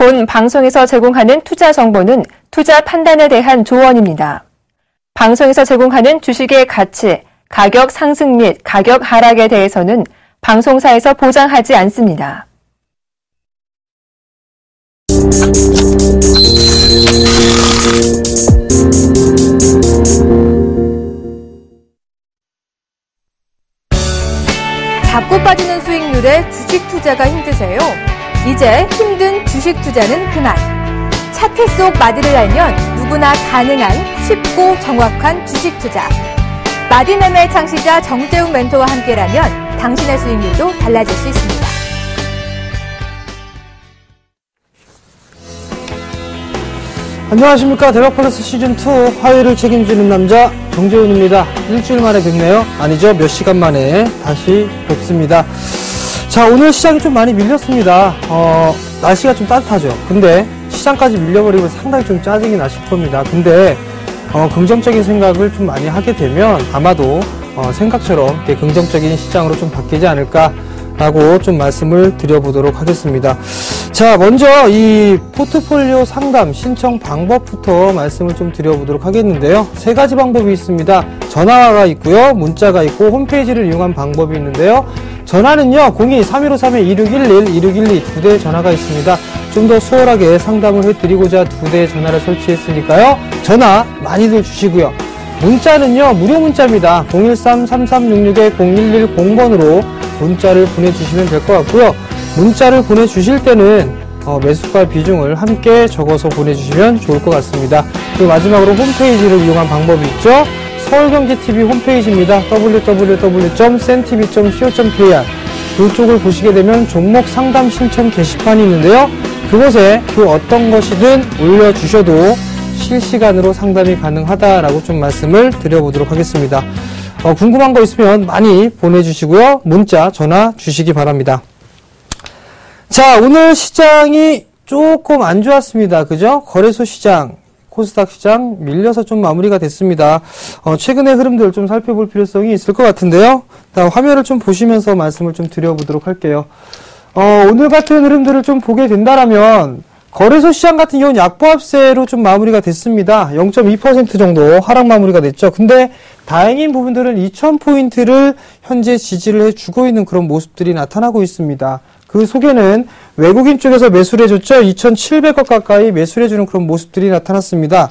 본 방송에서 제공하는 투자 정보는 투자 판단에 대한 조언입니다. 방송에서 제공하는 주식의 가치, 가격 상승 및 가격 하락에 대해서는 방송사에서 보장하지 않습니다. 자꾸 빠지는 수익률에 주식 투자가 힘드세요? 이제 힘든 주식 투자는 그만. 차트 속 마디를 알면 누구나 가능한 쉽고 정확한 주식 투자. 마디매매 창시자 정재훈 멘토와 함께라면 당신의 수익률도 달라질 수 있습니다. 안녕하십니까. 대박플러스 시즌2 화요일을 책임지는 남자 정재훈입니다. 일주일 만에 뵙네요. 아니죠, 몇 시간 만에 다시 뵙습니다. 자, 오늘 시장이 좀 많이 밀렸습니다. 날씨가 좀 따뜻하죠. 근데 시장까지 밀려버리면 상당히 좀 짜증이 나실 겁니다. 근데 긍정적인 생각을 좀 많이 하게 되면 아마도 생각처럼 이렇게 긍정적인 시장으로 좀 바뀌지 않을까라고 좀 말씀을 드려보도록 하겠습니다. 자, 먼저 이 포트폴리오 상담 신청 방법부터 말씀을 좀 드려보도록 하겠는데요. 세 가지 방법이 있습니다. 전화가 있고요, 문자가 있고 홈페이지를 이용한 방법이 있는데요. 전화는요, 02-3153-2611, 2612 두 대의 전화가 있습니다. 좀 더 수월하게 상담을 해드리고자 두 대의 전화를 설치했으니까요. 전화 많이들 주시고요. 문자는요, 무료 문자입니다. 013-3366-0110번으로 문자를 보내주시면 될 것 같고요. 문자를 보내주실 때는 매수가 비중을 함께 적어서 보내주시면 좋을 것 같습니다. 그리고 마지막으로 홈페이지를 이용한 방법이 있죠. 서울경제TV 홈페이지입니다. www.sentv.co.kr 이쪽을 보시게 되면 종목 상담 신청 게시판이 있는데요. 그곳에 그 어떤 것이든 올려주셔도 실시간으로 상담이 가능하다라고 좀 말씀을 드려보도록 하겠습니다. 궁금한 거 있으면 많이 보내주시고요. 문자, 전화 주시기 바랍니다. 자, 오늘 시장이 조금 안 좋았습니다. 그죠? 거래소 시장, 코스닥 시장 밀려서 좀 마무리가 됐습니다. 최근의 흐름들 좀 살펴볼 필요성이 있을 것 같은데요. 일단 화면을 좀 보시면서 말씀을 좀 드려보도록 할게요. 오늘 같은 흐름들을 좀 보게 된다라면 거래소 시장 같은 경우는 약보합세로 좀 마무리가 됐습니다. 0.2% 정도 하락 마무리가 됐죠. 근데 다행인 부분들은 2000포인트를 현재 지지를 해주고 있는 그런 모습들이 나타나고 있습니다. 그 속에는 외국인 쪽에서 매수를 해줬죠. 2,700억 가까이 매수를 해주는 그런 모습들이 나타났습니다.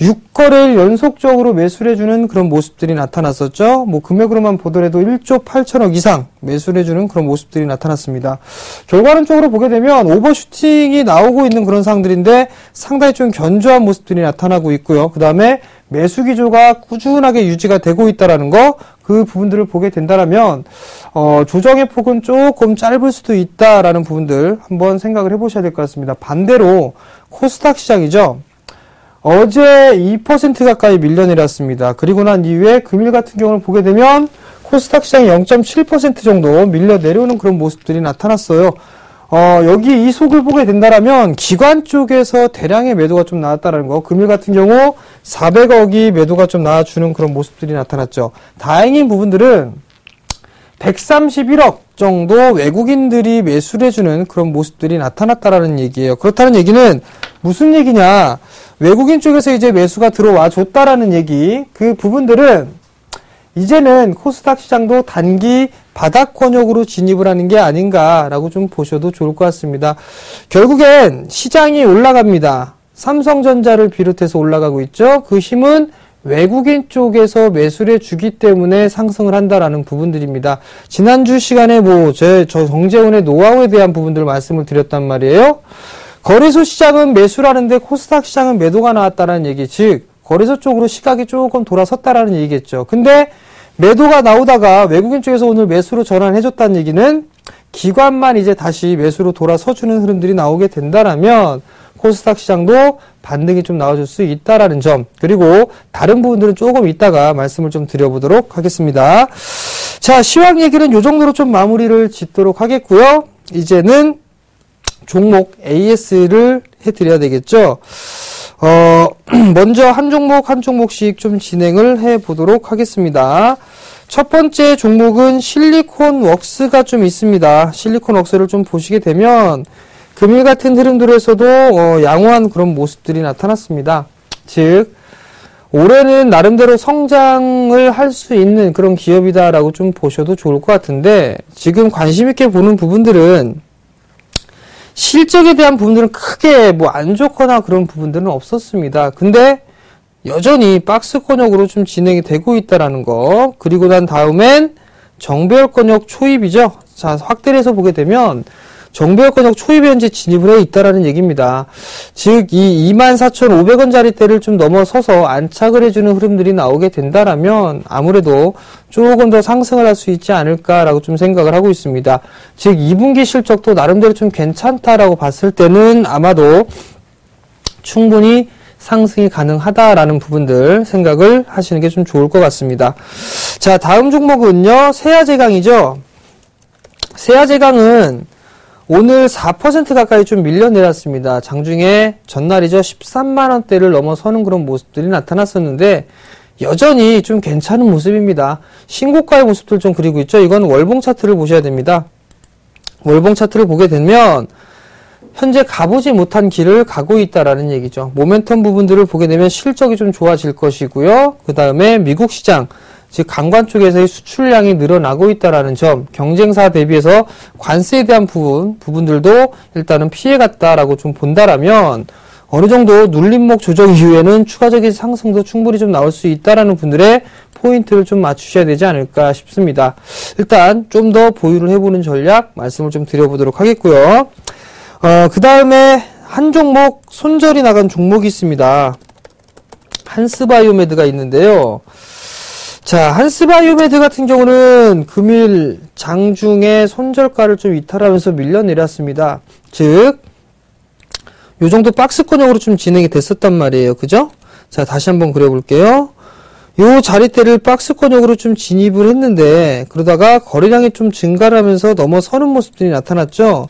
6거래일 연속적으로 매수를 해주는 그런 모습들이 나타났었죠. 금액으로만 보더라도 1조 8천억 이상 매수를 해주는 그런 모습들이 나타났습니다. 결과론적으로 보게 되면 오버슈팅이 나오고 있는 그런 상황들인데 상당히 좀 견조한 모습들이 나타나고 있고요. 그 다음에 매수 기조가 꾸준하게 유지가 되고 있다라는 거, 그 부분들을 보게 된다면 조정의 폭은 조금 짧을 수도 있다라는 부분들 한번 생각을 해보셔야 될 것 같습니다. 반대로 코스닥 시장이죠. 어제 2% 가까이 밀려내렸습니다. 그리고 난 이후에 금일 같은 경우를 보게 되면 코스닥 시장이 0.7% 정도 밀려 내려오는 그런 모습들이 나타났어요. 여기 이 속을 보게 된다면 기관 쪽에서 대량의 매도가 좀 나왔다는 거. 금일 같은 경우 400억이 매도가 좀 나와주는 그런 모습들이 나타났죠. 다행인 부분들은 131억 정도 외국인들이 매수를 해주는 그런 모습들이 나타났다라는 얘기예요. 그렇다는 얘기는 무슨 얘기냐? 외국인 쪽에서 이제 매수가 들어와 줬다라는 얘기. 그 부분들은 이제는 코스닥 시장도 단기 바닥 권역으로 진입을 하는 게 아닌가라고 좀 보셔도 좋을 것 같습니다. 결국엔 시장이 올라갑니다. 삼성전자를 비롯해서 올라가고 있죠. 그 힘은 외국인 쪽에서 매수를 해주기 때문에 상승을 한다라는 부분들입니다. 지난주 시간에 저 정재훈의 노하우에 대한 부분들을 말씀을 드렸단 말이에요. 거래소 시장은 매수를 하는데 코스닥 시장은 매도가 나왔다는 얘기, 즉 거래소 쪽으로 시각이 조금 돌아섰다라는 얘기겠죠. 근데 매도가 나오다가 외국인 쪽에서 오늘 매수로 전환해줬다는 얘기는 기관만 이제 다시 매수로 돌아서주는 흐름들이 나오게 된다라면 코스닥 시장도 반등이 좀 나와줄 수 있다라는 점, 그리고 다른 부분들은 조금 이따가 말씀을 좀 드려보도록 하겠습니다. 자, 시황 얘기는 이 정도로 좀 마무리를 짓도록 하겠고요. 이제는 종목 AS를 해드려야 되겠죠. 먼저 한 종목 한 종목씩 좀 진행을 해보도록 하겠습니다. 첫 번째 종목은 실리콘 웍스가 좀 있습니다. 실리콘 웍스를 좀 보시게 되면 금일 같은 흐름들에서도 양호한 그런 모습들이 나타났습니다. 즉 올해는 나름대로 성장을 할 수 있는 그런 기업이다라고 좀 보셔도 좋을 것 같은데, 지금 관심 있게 보는 부분들은 실적에 대한 부분들은 크게 뭐 안 좋거나 그런 부분들은 없었습니다. 근데 여전히 박스권역으로 좀 진행이 되고 있다라는 거, 그리고 난 다음엔 정배열권역 초입이죠. 자, 확대를 해서 보게 되면 정배열권역 초입에 현재 진입을 해 있다라는 얘기입니다. 즉, 이 24,500원짜리대를 좀 넘어서서 안착을 해주는 흐름들이 나오게 된다라면 아무래도 조금 더 상승을 할 수 있지 않을까라고 좀 생각을 하고 있습니다. 즉, 2분기 실적도 나름대로 좀 괜찮다라고 봤을 때는 아마도 충분히 상승이 가능하다라는 부분들 생각을 하시는 게 좀 좋을 것 같습니다. 자, 다음 종목은요, 세아제강이죠. 세아제강은 오늘 4% 가까이 좀 밀려내렸습니다. 장중에 전날이죠. 13만원대를 넘어서는 그런 모습들이 나타났었는데 여전히 좀 괜찮은 모습입니다. 신고가의 모습들 좀 그리고 있죠. 이건 월봉 차트를 보셔야 됩니다. 월봉 차트를 보게 되면 현재 가보지 못한 길을 가고 있다라는 얘기죠. 모멘텀 부분들을 보게 되면 실적이 좀 좋아질 것이고요. 그 다음에 미국 시장, 즉 관광 쪽에서의 수출량이 늘어나고 있다라는 점, 경쟁사 대비해서 관세에 대한 부분들도 일단은 피해갔다라고 좀 본다라면 어느 정도 눌림목 조정 이후에는 추가적인 상승도 충분히 좀 나올 수 있다라는 분들의 포인트를 좀 맞추셔야 되지 않을까 싶습니다. 일단 좀 더 보유를 해보는 전략 말씀을 좀 드려보도록 하겠고요. 그 다음에 한 종목 손절이 나간 종목이 있습니다. 한스바이오메드가 있는데요. 자, 한스바이오메드 같은 경우는 금일 장중에 손절가를 좀 이탈하면서 밀려내렸습니다. 즉, 요 정도 박스권역으로 좀 진행이 됐었단 말이에요. 그죠? 자, 다시 한번 그려볼게요. 요 자리대를 박스권역으로 좀 진입을 했는데, 그러다가 거래량이 좀 증가를 하면서 넘어서는 모습들이 나타났죠.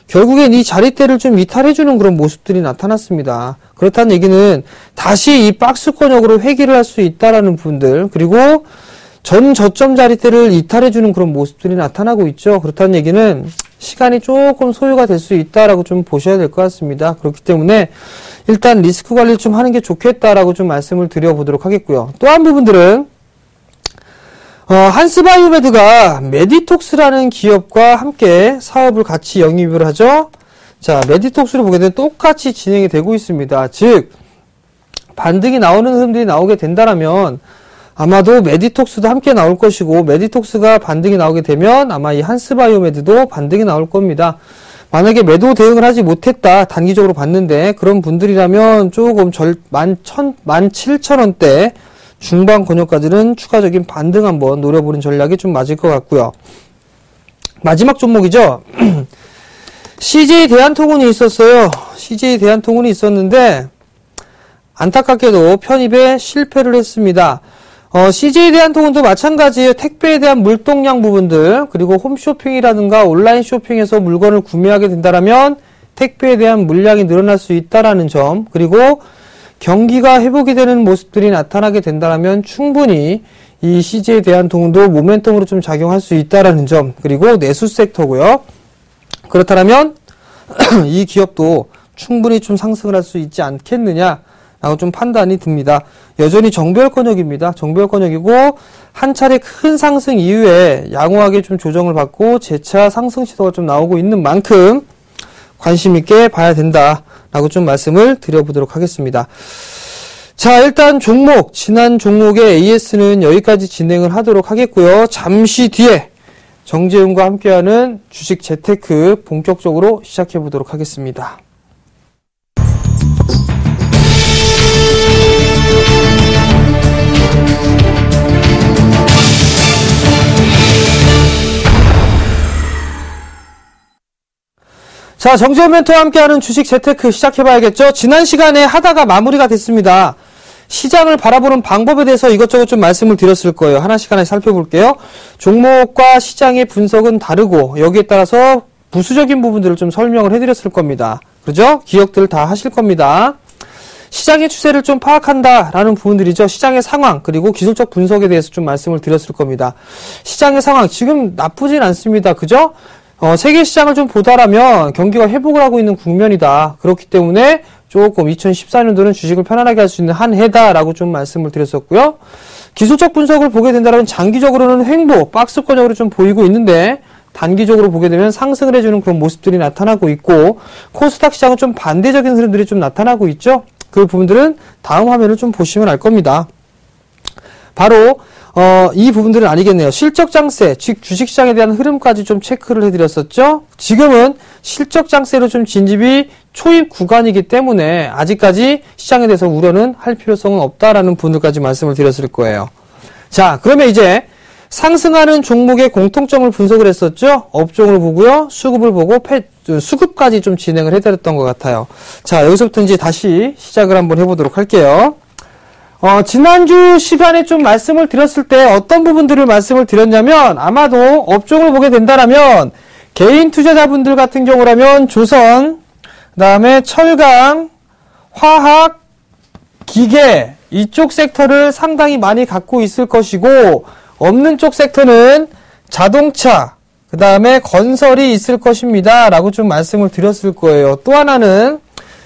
결국엔 이 자리대를 좀 이탈해주는 그런 모습들이 나타났습니다. 그렇다는 얘기는 다시 이 박스권역으로 회귀를 할 수 있다라는 부분들, 그리고 전 저점 자리대를 이탈해주는 그런 모습들이 나타나고 있죠. 그렇다는 얘기는 시간이 조금 소요가 될 수 있다라고 좀 보셔야 될 것 같습니다. 그렇기 때문에 일단 리스크 관리를 좀 하는 게 좋겠다라고 좀 말씀을 드려보도록 하겠고요. 또 한 부분들은 한스바이오메드가 메디톡스라는 기업과 함께 사업을 같이 영입을 하죠. 자, 메디톡스를 보게 되면 똑같이 진행이 되고 있습니다. 즉, 반등이 나오는 흐름들이 나오게 된다라면 아마도 메디톡스도 함께 나올 것이고, 메디톡스가 반등이 나오게 되면 아마 이 한스바이오메드도 반등이 나올 겁니다. 만약에 매도 대응을 하지 못했다, 단기적으로 봤는데, 그런 분들이라면 조금 17,000원대 중반 권역까지는 추가적인 반등 한번 노려보는 전략이 좀 맞을 것 같고요. 마지막 종목이죠. CJ 대한통운이 있었어요. CJ 대한통운이 있었는데 안타깝게도 편입에 실패를 했습니다. CJ 대한통운도 마찬가지예요. 택배에 대한 물동량 부분들, 그리고 홈쇼핑이라든가 온라인 쇼핑에서 물건을 구매하게 된다면 택배에 대한 물량이 늘어날 수 있다라는 점, 그리고 경기가 회복이 되는 모습들이 나타나게 된다면 충분히 이 CJ 대한통운도 모멘텀으로 좀 작용할 수 있다라는 점, 그리고 내수 섹터고요. 그렇다면 이 기업도 충분히 좀 상승을 할 수 있지 않겠느냐라고 좀 판단이 듭니다. 여전히 정배열권역입니다. 정배열권역이고 한 차례 큰 상승 이후에 양호하게 좀 조정을 받고 재차 상승 시도가 좀 나오고 있는 만큼 관심 있게 봐야 된다라고 좀 말씀을 드려보도록 하겠습니다. 자, 일단 종목, 지난 종목의 AS는 여기까지 진행을 하도록 하겠고요. 잠시 뒤에 정재훈과 함께하는 주식 재테크 본격적으로 시작해 보도록 하겠습니다. 자, 정재훈 멘토와 함께하는 주식 재테크 시작해봐야겠죠. 지난 시간에 하다가 마무리가 됐습니다. 시장을 바라보는 방법에 대해서 이것저것 좀 말씀을 드렸을 거예요. 하나씩 살펴볼게요. 종목과 시장의 분석은 다르고 여기에 따라서 부수적인 부분들을 좀 설명을 해드렸을 겁니다. 그죠? 기억들 다 하실 겁니다. 시장의 추세를 좀 파악한다라는 부분들이죠. 시장의 상황, 그리고 기술적 분석에 대해서 좀 말씀을 드렸을 겁니다. 시장의 상황, 지금 나쁘진 않습니다. 그죠? 세계 시장을 좀 보다라면 경기가 회복을 하고 있는 국면이다. 그렇기 때문에 조금 2014년도는 주식을 편안하게 할 수 있는 한 해다라고 좀 말씀을 드렸었고요. 기술적 분석을 보게 된다면 장기적으로는 횡보, 박스권적으로 좀 보이고 있는데 단기적으로 보게 되면 상승을 해주는 그런 모습들이 나타나고 있고 코스닥 시장은 좀 반대적인 흐름들이 좀 나타나고 있죠. 그 부분들은 다음 화면을 좀 보시면 알 겁니다. 바로 이 부분들은 아니겠네요. 실적 장세, 즉 주식시장에 대한 흐름까지 좀 체크를 해드렸었죠. 지금은 실적 장세로 좀 진입이 초입 구간이기 때문에 아직까지 시장에 대해서 우려는 할 필요성은 없다라는 부분들까지 말씀을 드렸을 거예요. 자, 그러면 이제 상승하는 종목의 공통점을 분석을 했었죠. 업종을 보고요. 수급을 보고 수급까지 좀 진행을 해드렸던 것 같아요. 자, 여기서부터 이제 다시 시작을 한번 해보도록 할게요. 지난주 시간에 좀 말씀을 드렸을 때 어떤 부분들을 말씀을 드렸냐면 아마도 업종을 보게 된다라면 개인 투자자분들 같은 경우라면 조선, 그 다음에 철강, 화학, 기계 이쪽 섹터를 상당히 많이 갖고 있을 것이고 없는 쪽 섹터는 자동차, 그 다음에 건설이 있을 것입니다. 라고 좀 말씀을 드렸을 거예요. 또 하나는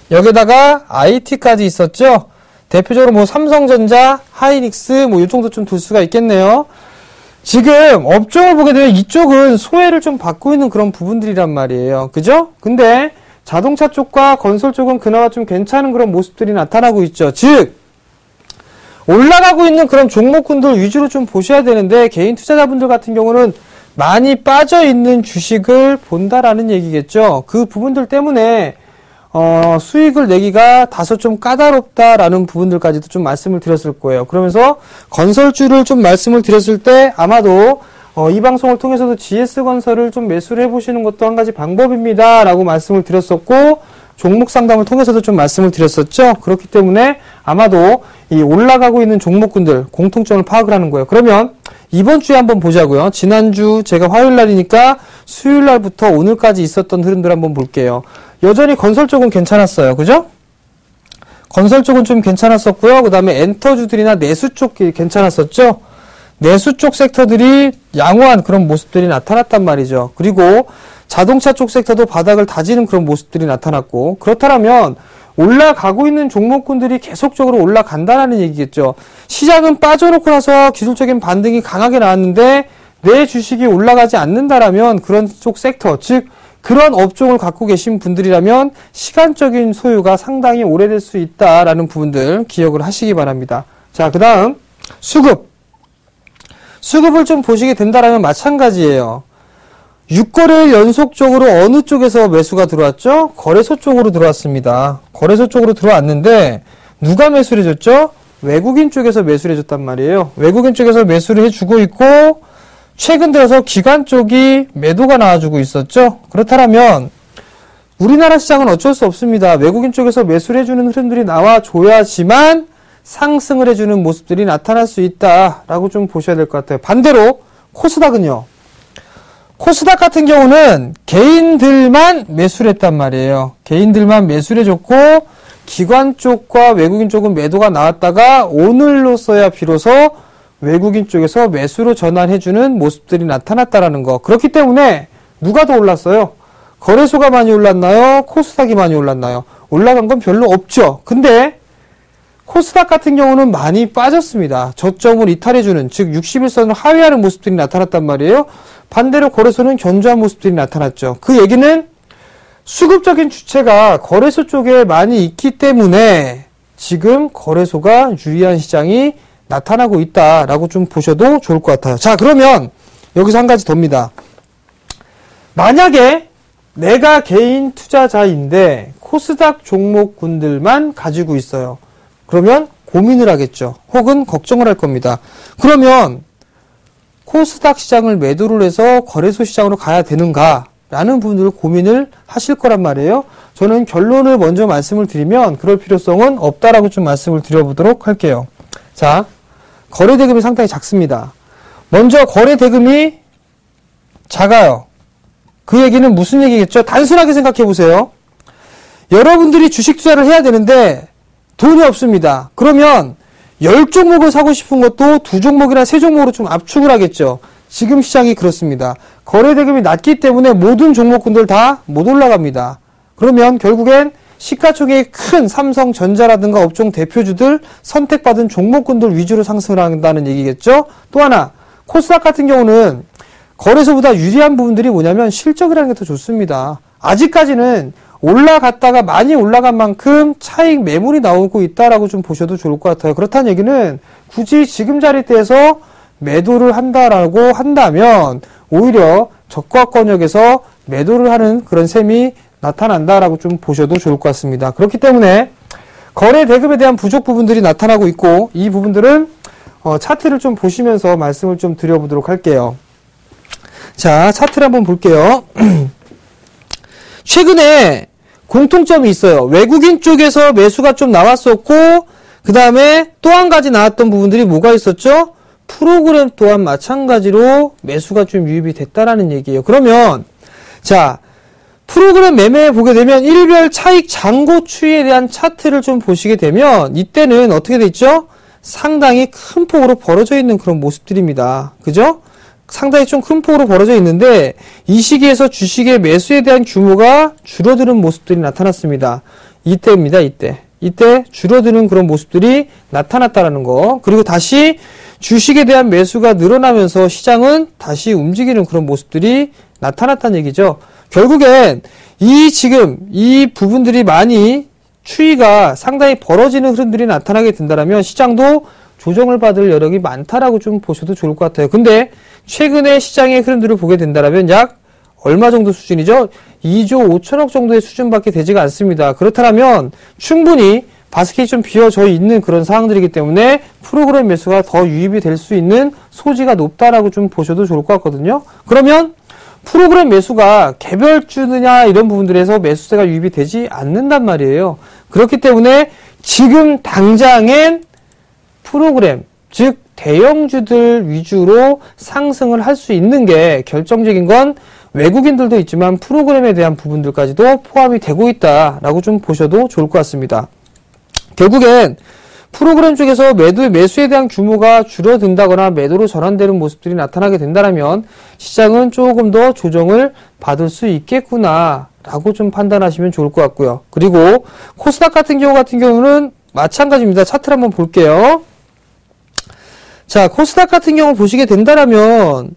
여기다가 IT까지 있었죠. 대표적으로 뭐 삼성전자, 하이닉스 뭐 이 정도 좀 둘 수가 있겠네요. 지금 업종을 보게 되면 이쪽은 소외를 좀 받고 있는 그런 부분들이란 말이에요. 그죠? 근데 자동차 쪽과 건설 쪽은 그나마 좀 괜찮은 그런 모습들이 나타나고 있죠. 즉 올라가고 있는 그런 종목군들 위주로 좀 보셔야 되는데 개인 투자자분들 같은 경우는 많이 빠져있는 주식을 본다라는 얘기겠죠. 그 부분들 때문에 수익을 내기가 다소 좀 까다롭다라는 부분들까지도 좀 말씀을 드렸을 거예요. 그러면서 건설주를 좀 말씀을 드렸을 때 아마도 이 방송을 통해서도 GS건설을 좀 매수를 해보시는 것도 한 가지 방법입니다. 라고 말씀을 드렸었고 종목 상담을 통해서도 좀 말씀을 드렸었죠. 그렇기 때문에 아마도 이 올라가고 있는 종목군들 공통점을 파악을 하는 거예요. 그러면 이번 주에 한번 보자고요. 지난주 제가 화요일 날이니까 수요일 날부터 오늘까지 있었던 흐름들 한번 볼게요. 여전히 건설 쪽은 괜찮았어요. 그죠? 건설 쪽은 좀 괜찮았었고요. 그 다음에 엔터주들이나 내수 쪽이 괜찮았었죠. 내수 쪽 섹터들이 양호한 그런 모습들이 나타났단 말이죠. 그리고 자동차 쪽 섹터도 바닥을 다지는 그런 모습들이 나타났고 그렇다면 올라가고 있는 종목군들이 계속적으로 올라간다는 얘기겠죠. 시장은 빠져놓고 나서 기술적인 반등이 강하게 나왔는데 내 주식이 올라가지 않는다라면 그런 쪽 섹터, 즉 그런 업종을 갖고 계신 분들이라면 시간적인 소유가 상당히 오래될 수 있다라는 부분들 기억을 하시기 바랍니다. 자, 그 다음 수급을 좀 보시게 된다라면 마찬가지예요. 6거래일 연속적으로 어느 쪽에서 매수가 들어왔죠? 거래소 쪽으로 들어왔습니다. 거래소 쪽으로 들어왔는데 누가 매수를 해줬죠? 외국인 쪽에서 매수를 해줬단 말이에요. 외국인 쪽에서 매수를 해주고 있고 최근 들어서 기관 쪽이 매도가 나와주고 있었죠. 그렇다면 우리나라 시장은 어쩔 수 없습니다. 외국인 쪽에서 매수를 해주는 흐름들이 나와줘야지만 상승을 해주는 모습들이 나타날 수 있다라고 좀 보셔야 될 것 같아요. 반대로 코스닥은요. 코스닥 같은 경우는 개인들만 매수를 했단 말이에요. 개인들만 매수를 해줬고 기관 쪽과 외국인 쪽은 매도가 나왔다가 오늘로서야 비로소 외국인 쪽에서 매수로 전환해주는 모습들이 나타났다라는 거. 그렇기 때문에 누가 더 올랐어요? 거래소가 많이 올랐나요? 코스닥이 많이 올랐나요? 올라간 건 별로 없죠. 근데 코스닥 같은 경우는 많이 빠졌습니다. 저점을 이탈해주는, 즉 61선을 하회하는 모습들이 나타났단 말이에요. 반대로 거래소는 견조한 모습들이 나타났죠. 그 얘기는 수급적인 주체가 거래소 쪽에 많이 있기 때문에 지금 거래소가 유리한 시장이 나타나고 있다라고 좀 보셔도 좋을 것 같아요. 자, 그러면 여기서 한 가지 더입니다. 만약에 내가 개인 투자자인데 코스닥 종목군들만 가지고 있어요. 그러면 고민을 하겠죠. 혹은 걱정을 할 겁니다. 그러면 코스닥 시장을 매도를 해서 거래소 시장으로 가야 되는가? 라는 부분들을 고민을 하실 거란 말이에요. 저는 결론을 먼저 말씀을 드리면 그럴 필요성은 없다라고 좀 말씀을 드려보도록 할게요. 자, 거래 대금이 상당히 작습니다. 먼저 거래 대금이 작아요. 그 얘기는 무슨 얘기겠죠? 단순하게 생각해 보세요. 여러분들이 주식 투자를 해야 되는데 돈이 없습니다. 그러면 10종목을 사고 싶은 것도 2종목이나 3종목으로 좀 압축을 하겠죠. 지금 시장이 그렇습니다. 거래 대금이 낮기 때문에 모든 종목군들 다 못 올라갑니다. 그러면 결국엔 시가총액이 큰 삼성전자라든가 업종 대표주들 선택받은 종목군들 위주로 상승을 한다는 얘기겠죠. 또 하나 코스닥 같은 경우는 거래소보다 유리한 부분들이 뭐냐면 실적이라는 게 더 좋습니다. 아직까지는 올라갔다가 많이 올라간 만큼 차익 매물이 나오고 있다라고 좀 보셔도 좋을 것 같아요. 그렇다는 얘기는 굳이 지금 자리대에서 매도를 한다라고 한다면 오히려 저가권역에서 매도를 하는 그런 셈이 나타난다라고 좀 보셔도 좋을 것 같습니다. 그렇기 때문에 거래 대금에 대한 부족 부분들이 나타나고 있고 이 부분들은 차트를 좀 보시면서 말씀을 좀 드려보도록 할게요. 자, 차트를 한번 볼게요. 최근에 공통점이 있어요. 외국인 쪽에서 매수가 좀 나왔었고 그 다음에 또 한 가지 나왔던 부분들이 뭐가 있었죠? 프로그램 또한 마찬가지로 매수가 좀 유입이 됐다라는 얘기예요. 그러면 자 프로그램 매매에 보게 되면 일별 차익 잔고 추이에 대한 차트를 좀 보시게 되면 이때는 어떻게 돼 있죠? 상당히 큰 폭으로 벌어져 있는 그런 모습들입니다. 그죠? 상당히 좀 큰 폭으로 벌어져 있는데 이 시기에서 주식의 매수에 대한 규모가 줄어드는 모습들이 나타났습니다. 이때입니다. 이때 줄어드는 그런 모습들이 나타났다라는 거. 그리고 다시 주식에 대한 매수가 늘어나면서 시장은 다시 움직이는 그런 모습들이 나타났다는 얘기죠. 결국엔 지금 이 부분들이 많이 추이가 상당히 벌어지는 흐름들이 나타나게 된다면 시장도 조정을 받을 여력이 많다라고 좀 보셔도 좋을 것 같아요. 근데 최근에 시장의 흐름들을 보게 된다면 약 얼마 정도 수준이죠? 2조 5천억 정도의 수준밖에 되지가 않습니다. 그렇다면 충분히 바스켓이 좀 비어져 있는 그런 상황들이기 때문에 프로그램 매수가 더 유입이 될 수 있는 소지가 높다라고 좀 보셔도 좋을 것 같거든요. 그러면 프로그램 매수가 개별주느냐 이런 부분들에서 매수세가 유입이 되지 않는단 말이에요. 그렇기 때문에 지금 당장엔 프로그램, 즉 대형주들 위주로 상승을 할 수 있는 게 결정적인 건 외국인들도 있지만 프로그램에 대한 부분들까지도 포함이 되고 있다라고 좀 보셔도 좋을 것 같습니다. 결국엔 프로그램 쪽에서 매수에 대한 규모가 줄어든다거나 매도로 전환되는 모습들이 나타나게 된다면 시장은 조금 더 조정을 받을 수 있겠구나 라고 좀 판단하시면 좋을 것 같고요. 그리고 코스닥 같은 경우는 마찬가지입니다. 차트를 한번 볼게요. 자, 코스닥 같은 경우 보시게 된다면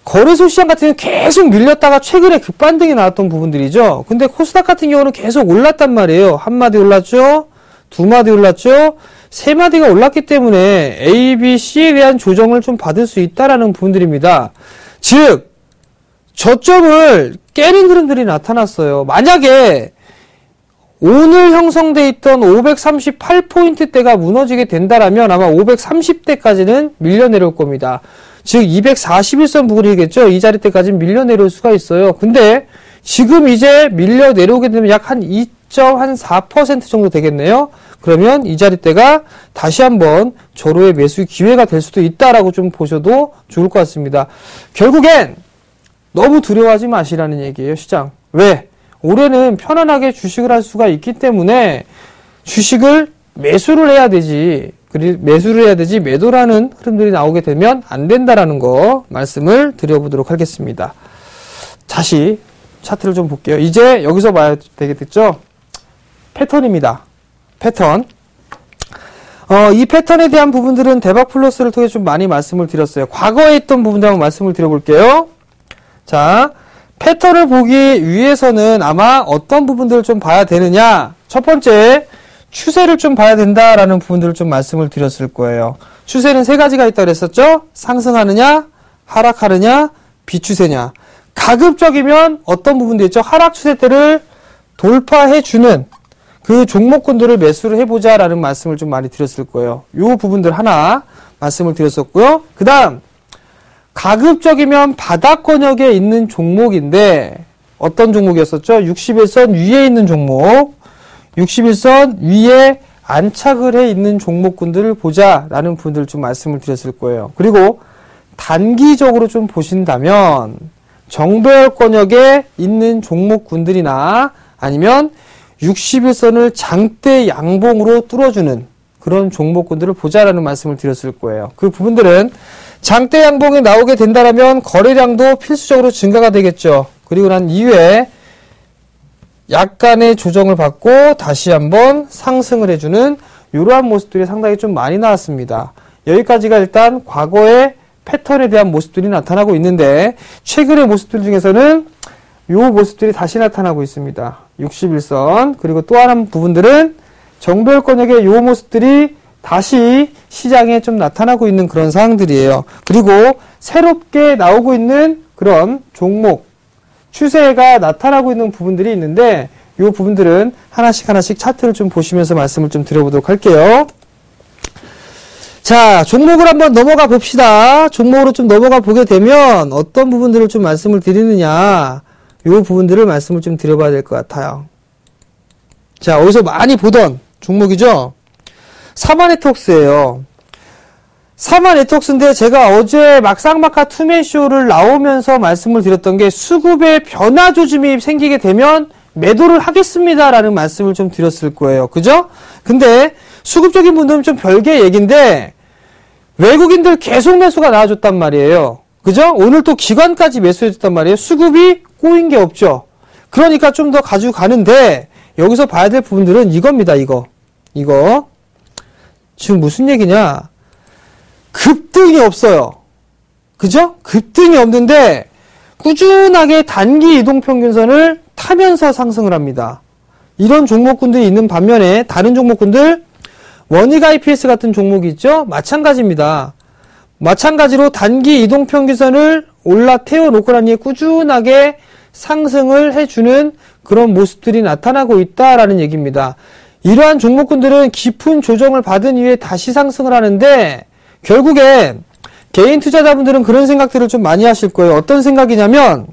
거래소 시장 같은 경우는 계속 밀렸다가 최근에 급반등이 나왔던 부분들이죠. 근데 코스닥 같은 경우는 계속 올랐단 말이에요. 한 마디 올랐죠? 두 마디 올랐죠? 세 마디가 올랐기 때문에 A, B, C에 대한 조정을 좀 받을 수 있다라는 부분들입니다. 즉, 저점을 깨는 흐름들이 나타났어요. 만약에 오늘 형성돼 있던 538포인트대가 무너지게 된다라면 아마 530대까지는 밀려 내려올 겁니다. 즉 241선 부분이겠죠. 이 자리대까지는 밀려 내려올 수가 있어요. 근데 지금 이제 밀려 내려오게 되면 약 한 2.4% 정도 되겠네요. 그러면 이 자리대가 다시 한번 절호의 매수 기회가 될 수도 있다라고 좀 보셔도 좋을 것 같습니다. 결국엔 너무 두려워하지 마시라는 얘기예요, 시장. 왜? 올해는 편안하게 주식을 할 수가 있기 때문에 주식을 매수를 해야 되지. 매도라는 흐름들이 나오게 되면 안 된다라는 거 말씀을 드려보도록 하겠습니다. 다시 차트를 좀 볼게요. 이제 여기서 봐야 되겠죠? 패턴입니다. 패턴. 이 패턴에 대한 부분들은 대박 플러스를 통해 좀 많이 말씀을 드렸어요. 과거에 있던 부분들 한번 말씀을 드려볼게요. 자, 패턴을 보기 위해서는 아마 어떤 부분들을 좀 봐야 되느냐. 첫 번째, 추세를 좀 봐야 된다라는 부분들을 좀 말씀을 드렸을 거예요. 추세는 세 가지가 있다고 그랬었죠? 상승하느냐, 하락하느냐, 비추세냐. 가급적이면 어떤 부분도 있죠? 하락 추세대를 돌파해주는 그 종목군들을 매수를 해보자라는 말씀을 좀 많이 드렸을 거예요. 요 부분들 하나 말씀을 드렸었고요. 그 다음, 가급적이면 바닥권역에 있는 종목인데 어떤 종목이었었죠? 61선 위에 있는 종목, 61선 위에 안착을 해 있는 종목군들을 보자라는 부분들을 좀 말씀을 드렸을 거예요. 그리고 단기적으로 좀 보신다면 정배열권역에 있는 종목군들이나 아니면 61선을 장대 양봉으로 뚫어주는 그런 종목군들을 보자라는 말씀을 드렸을 거예요. 그 부분들은 장대 양봉이 나오게 된다면 거래량도 필수적으로 증가가 되겠죠. 그리고 난 이후에 약간의 조정을 받고 다시 한번 상승을 해주는 이러한 모습들이 상당히 좀 많이 나왔습니다. 여기까지가 일단 과거의 패턴에 대한 모습들이 나타나고 있는데 최근의 모습들 중에서는 이 모습들이 다시 나타나고 있습니다. 61선 그리고 또 하나 부분들은 정배열권역의 이 모습들이 다시 시장에 좀 나타나고 있는 그런 상황들이에요. 그리고 새롭게 나오고 있는 그런 종목 추세가 나타나고 있는 부분들이 있는데 이 부분들은 하나씩 차트를 좀 보시면서 말씀을 좀 드려보도록 할게요. 자, 종목을 한번 넘어가 봅시다. 종목으로 좀 넘어가 보게 되면 어떤 부분들을 좀 말씀을 드리느냐 이 부분들을 말씀을 좀 드려봐야 될 것 같아요. 자, 어디서 많이 보던 종목이죠. 사마네트웍스예요. 사마네트웍스인데 제가 어제 막상막하 투매쇼를 나오면서 말씀을 드렸던 게 수급의 변화 조짐이 생기게 되면 매도를 하겠습니다라는 말씀을 좀 드렸을 거예요. 그죠? 근데 수급적인 분들은 좀 별개의 얘기인데 외국인들 계속 매수가 나와줬단 말이에요. 그죠? 오늘 또 기관까지 매수해줬단 말이에요. 수급이 꼬인 게 없죠. 그러니까 좀 더 가지고 가는데 여기서 봐야 될 부분들은 이겁니다. 이거 지금 무슨 얘기냐? 급등이 없어요. 그죠? 급등이 없는데 꾸준하게 단기 이동평균선을 타면서 상승을 합니다. 이런 종목군들이 있는 반면에 다른 종목군들 원익 IPS 같은 종목이 있죠? 마찬가지입니다. 마찬가지로 단기 이동평균선을 올라태워 놓고 난 뒤에 꾸준하게 상승을 해주는 그런 모습들이 나타나고 있다라는 얘기입니다. 이러한 종목군들은 깊은 조정을 받은 이후에 다시 상승을 하는데 결국엔 개인 투자자분들은 그런 생각들을 좀 많이 하실 거예요. 어떤 생각이냐면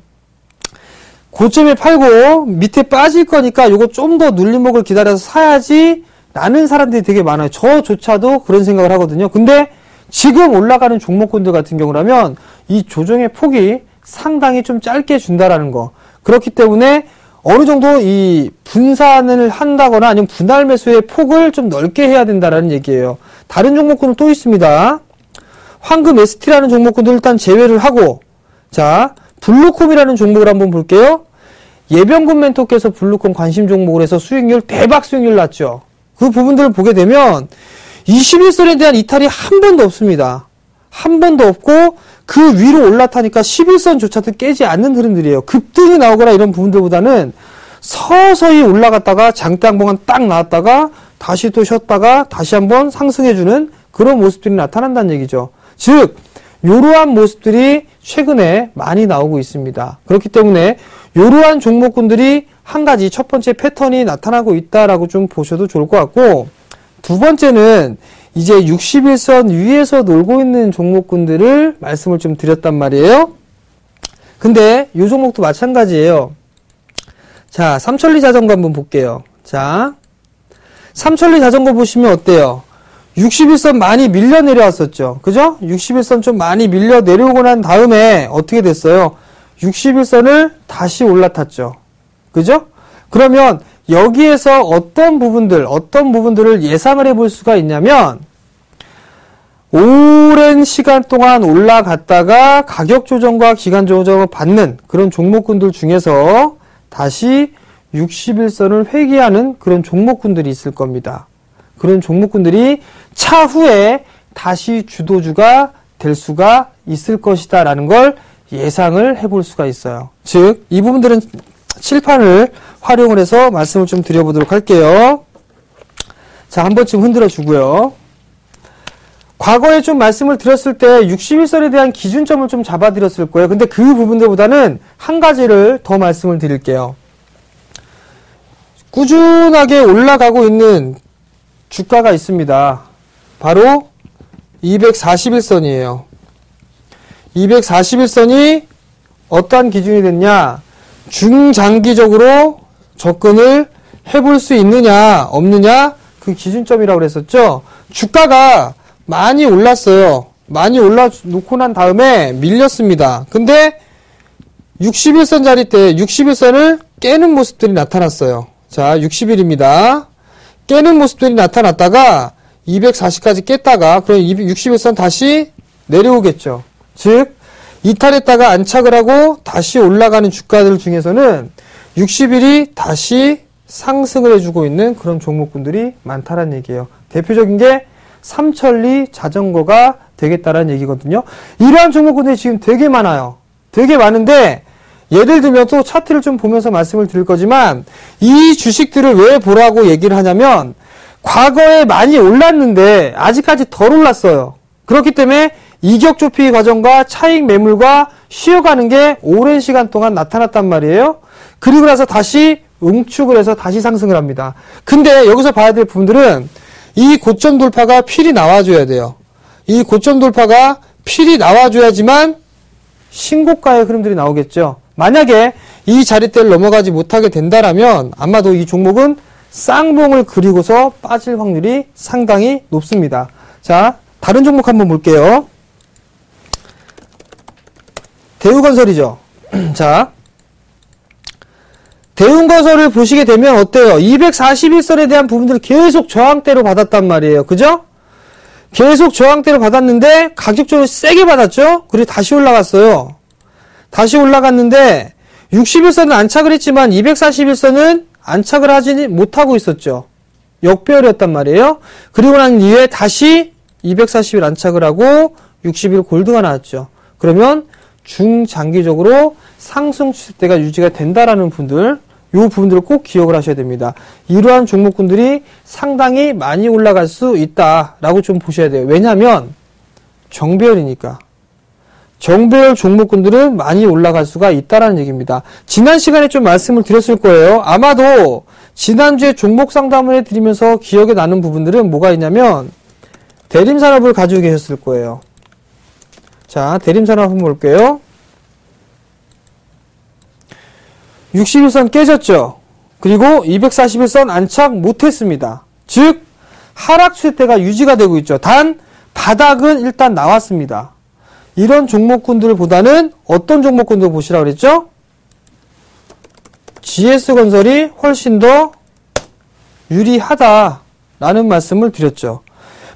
고점에 팔고 밑에 빠질 거니까 요거 좀 더 눌림목을 기다려서 사야지 라는 사람들이 되게 많아요. 저조차도 그런 생각을 하거든요. 근데 지금 올라가는 종목군들 같은 경우라면 이 조정의 폭이 상당히 좀 짧게 준다라는 거. 그렇기 때문에 어느 정도 이 분산을 한다거나 아니면 분할 매수의 폭을 좀 넓게 해야 된다라는 얘기예요. 다른 종목군은 또 있습니다. 황금 ST라는 종목군들 일단 제외를 하고, 자, 블루콤이라는 종목을 한번 볼게요. 예병군 멘토께서 블루콤 관심 종목을 해서 수익률, 대박 수익률 났죠. 그 부분들을 보게 되면 21선에 대한 이탈이 한 번도 없습니다. 한 번도 없고 그 위로 올라타니까 11선조차도 깨지 않는 흐름들이에요. 급등이 나오거나 이런 부분들보다는 서서히 올라갔다가 장대양봉은 딱 나왔다가 다시 또 쉬었다가 다시 한번 상승해주는 그런 모습들이 나타난다는 얘기죠. 즉 이러한 모습들이 최근에 많이 나오고 있습니다. 그렇기 때문에 이러한 종목군들이 한 가지 첫 번째 패턴이 나타나고 있다라고 좀 보셔도 좋을 것 같고, 두 번째는 이제 61선 위에서 놀고 있는 종목군들을 말씀을 좀 드렸단 말이에요. 근데 이 종목도 마찬가지예요. 자, 삼천리 자전거 한번 볼게요. 자, 삼천리 자전거 보시면 어때요? 61선 많이 밀려 내려왔었죠. 그죠? 61선 좀 많이 밀려 내려오고 난 다음에 어떻게 됐어요? 61선을 다시 올라탔죠. 그죠? 그러면 여기에서 어떤 부분들을 예상을 해볼 수가 있냐면, 오랜 시간 동안 올라갔다가 가격 조정과 기간 조정을 받는 그런 종목군들 중에서 다시 61선을 회귀하는 그런 종목군들이 있을 겁니다. 그런 종목군들이 차후에 다시 주도주가 될 수가 있을 것이다 라는 걸 예상을 해볼 수가 있어요. 즉, 이 부분들은 칠판을 활용을 해서 말씀을 좀 드려보도록 할게요. 자, 한 번쯤 흔들어 주고요. 과거에 좀 말씀을 드렸을 때 61선에 대한 기준점을 좀 잡아드렸을 거예요. 근데 그 부분들보다는 한 가지를 더 말씀을 드릴게요. 꾸준하게 올라가고 있는 주가가 있습니다. 바로 241선이에요. 241선이 어떠한 기준이 됐냐? 중장기적으로 접근을 해볼 수 있느냐 없느냐 그 기준점이라고 그랬었죠. 주가가 많이 올랐어요. 많이 올라놓고 난 다음에 밀렸습니다. 근데 61선 자리 때 61선을 깨는 모습들이 나타났어요. 자, 60일입니다. 깨는 모습들이 나타났다가 240까지 깼다가 그럼 61선 다시 내려오겠죠. 즉 이탈했다가 안착을 하고 다시 올라가는 주가들 중에서는 60일이 다시 상승을 해주고 있는 그런 종목군들이 많다는 얘기예요. 대표적인 게 삼천리 자전거가 되겠다라는 얘기거든요. 이러한 종목군들이 지금 되게 많아요. 되게 많은데 예를 들면 또 차트를 좀 보면서 말씀을 드릴 거지만 이 주식들을 왜 보라고 얘기를 하냐면 과거에 많이 올랐는데 아직까지 덜 올랐어요. 그렇기 때문에 이격 좁히기 과정과 차익 매물과 쉬어가는 게 오랜 시간 동안 나타났단 말이에요. 그리고 나서 다시 응축을 해서 다시 상승을 합니다. 근데 여기서 봐야 될 부분들은 이 고점 돌파가 필히 나와줘야 돼요. 이 고점 돌파가 필히 나와줘야지만 신고가의 흐름들이 나오겠죠. 만약에 이 자리대를 넘어가지 못하게 된다라면 아마도 이 종목은 쌍봉을 그리고서 빠질 확률이 상당히 높습니다. 자, 다른 종목 한번 볼게요. 대우건설이죠. 자, 대우건설을 보시게 되면 어때요? 241선에 대한 부분들을 계속 저항대로 받았단 말이에요. 그죠? 계속 저항대로 받았는데 가격적으로 세게 받았죠? 그리고 다시 올라갔어요. 다시 올라갔는데 61선은 안착을 했지만 241선은 안착을 하지 못하고 있었죠. 역배열이었단 말이에요. 그리고 난 이후에 다시 240일 안착을 하고 60일 골드가 나왔죠. 그러면 중장기적으로 상승 추세대가 유지가 된다라는 분들, 이 부분들을 꼭 기억을 하셔야 됩니다. 이러한 종목군들이 상당히 많이 올라갈 수 있다라고 좀 보셔야 돼요. 왜냐하면 정배열이니까. 정배열 종목군들은 많이 올라갈 수가 있다라는 얘기입니다. 지난 시간에 좀 말씀을 드렸을 거예요. 아마도 지난주에 종목 상담을 해드리면서 기억에 나는 부분들은 뭐가 있냐면 대림산업을 가지고 계셨을 거예요. 자, 대림산업 한번 볼게요. 61선 깨졌죠. 그리고 241선 안착 못했습니다. 즉 하락 추세대가 유지가 되고 있죠. 단 바닥은 일단 나왔습니다. 이런 종목군들보다는 어떤 종목군들 보시라고 그랬죠? GS건설이 훨씬 더 유리하다라는 말씀을 드렸죠.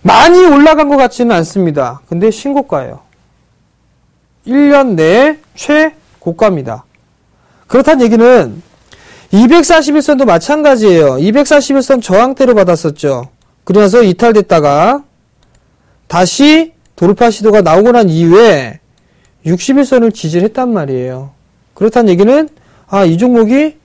많이 올라간 것 같지는 않습니다. 근데 신고가예요. 1년 내에 최고가입니다. 그렇다는 얘기는 241선도 마찬가지예요. 241선 저항대로 받았었죠. 그러면서 이탈됐다가 다시 돌파 시도가 나오고 난 이후에 61선을 지지를 했단 말이에요. 그렇다는 얘기는 이 종목이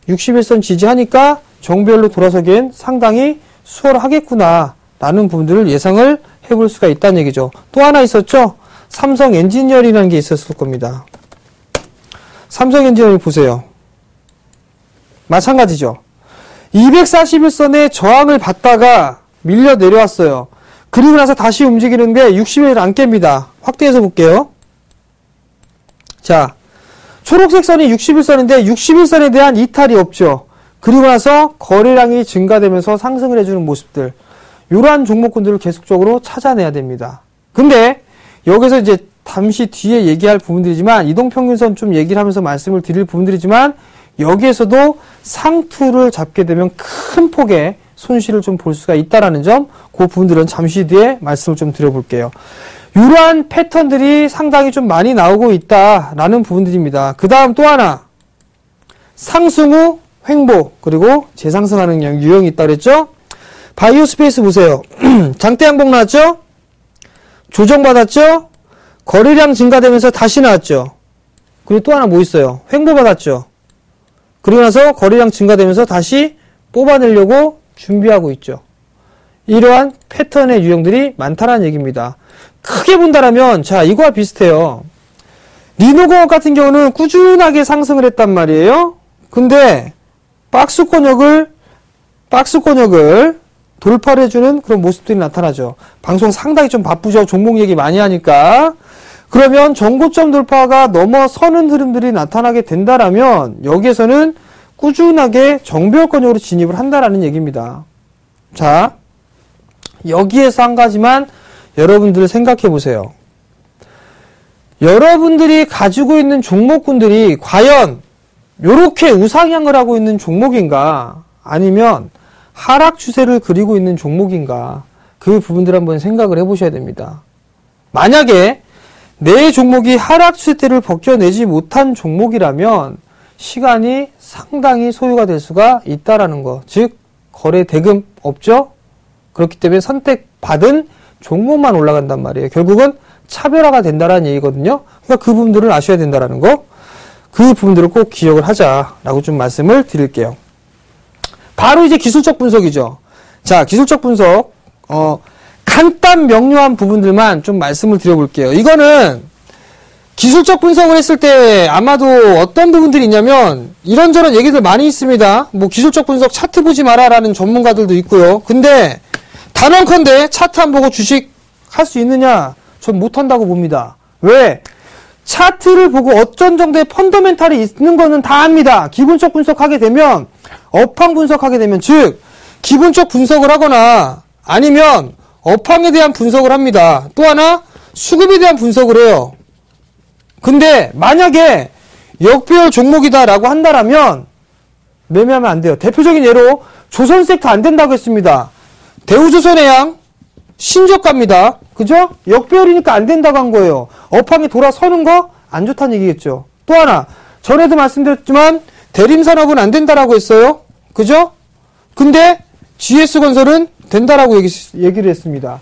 61선 지지하니까 정배열로 돌아서기엔 상당히 수월하겠구나 라는 부분들을 예상을 해볼 수가 있다는 얘기죠. 또 하나 있었죠. 삼성 엔지니어링이라는 게 있었을 겁니다. 삼성 엔지니어링 보세요. 마찬가지죠. 241선의 저항을 받다가 밀려 내려왔어요. 그리고 나서 다시 움직이는데 60일 안 깹니다. 확대해서 볼게요. 자, 초록색 선이 61선인데 61선에 대한 이탈이 없죠. 그리고 나서 거래량이 증가되면서 상승을 해주는 모습들. 이러한 종목군들을 계속적으로 찾아내야 됩니다. 근데 여기서 이제 잠시 뒤에 얘기할 부분들이지만 이동평균선 좀 얘기를 하면서 말씀을 드릴 부분들이지만 여기에서도 상투를 잡게 되면 큰 폭의 손실을 좀 볼 수가 있다라는 점, 그 부분들은 잠시 뒤에 말씀을 좀 드려볼게요. 이러한 패턴들이 상당히 좀 많이 나오고 있다라는 부분들입니다. 그 다음 또 하나, 상승 후 횡보, 그리고 재상승하는 유형이 있다 그랬죠? 바이오스페이스 보세요. 장대 양봉 나왔죠? 조정받았죠? 거래량 증가되면서 다시 나왔죠? 그리고 또 하나 뭐 있어요? 횡보받았죠? 그리고 나서 거래량 증가되면서 다시 뽑아내려고 준비하고 있죠. 이러한 패턴의 유형들이 많다라는 얘기입니다. 크게 본다라면 자, 이거와 비슷해요. 리노공업 같은 경우는 꾸준하게 상승을 했단 말이에요. 근데 박스권역을 돌파를 해주는 그런 모습들이 나타나죠. 방송 상당히 좀 바쁘죠. 종목 얘기 많이 하니까. 그러면 전고점 돌파가 넘어서는 흐름들이 나타나게 된다라면 여기에서는 꾸준하게 정배열권역으로 진입을 한다라는 얘기입니다. 자, 여기에서 한 가지만 여러분들 생각해 보세요. 여러분들이 가지고 있는 종목군들이 과연 이렇게 우상향을 하고 있는 종목인가 아니면 하락 추세를 그리고 있는 종목인가 그 부분들 한번 생각을 해보셔야 됩니다. 만약에 내 종목이 하락 추세대를 벗겨내지 못한 종목이라면 시간이 상당히 소요가 될 수가 있다라는 거. 즉 거래 대금 없죠? 그렇기 때문에 선택받은 종목만 올라간단 말이에요. 결국은 차별화가 된다라는 얘기거든요. 그러니까 그 부분들을 아셔야 된다라는 거. 그 부분들을 꼭 기억을 하자라고 좀 말씀을 드릴게요. 바로 이제 기술적 분석이죠. 자, 기술적 분석. 간단 명료한 부분들만 좀 말씀을 드려볼게요. 이거는 기술적 분석을 했을 때 아마도 어떤 부분들이 있냐면 이런저런 얘기들 많이 있습니다. 뭐 기술적 분석 차트 보지 마라라는 전문가들도 있고요. 근데 단언컨대 차트 안 보고 주식 할 수 있느냐? 전 못한다고 봅니다. 왜? 차트를 보고 어떤 정도의 펀더멘탈이 있는 거는 다 압니다. 기본적 분석하게 되면 업황 분석하게 되면 즉 기본적 분석을 하거나 아니면 업황에 대한 분석을 합니다. 또 하나 수급에 대한 분석을 해요. 근데 만약에 역배열 종목이다라고 한다라면 매매하면 안 돼요. 대표적인 예로 조선섹터 안 된다고 했습니다. 대우조선해양 신저가입니다. 그죠? 역배열이니까 안 된다고 한 거예요. 업황이 돌아서는 거 안 좋다는 얘기겠죠. 또 하나 전에도 말씀드렸지만 대림산업은 안 된다라고 했어요. 그죠? 근데 GS건설은 된다라고 얘기를 했습니다.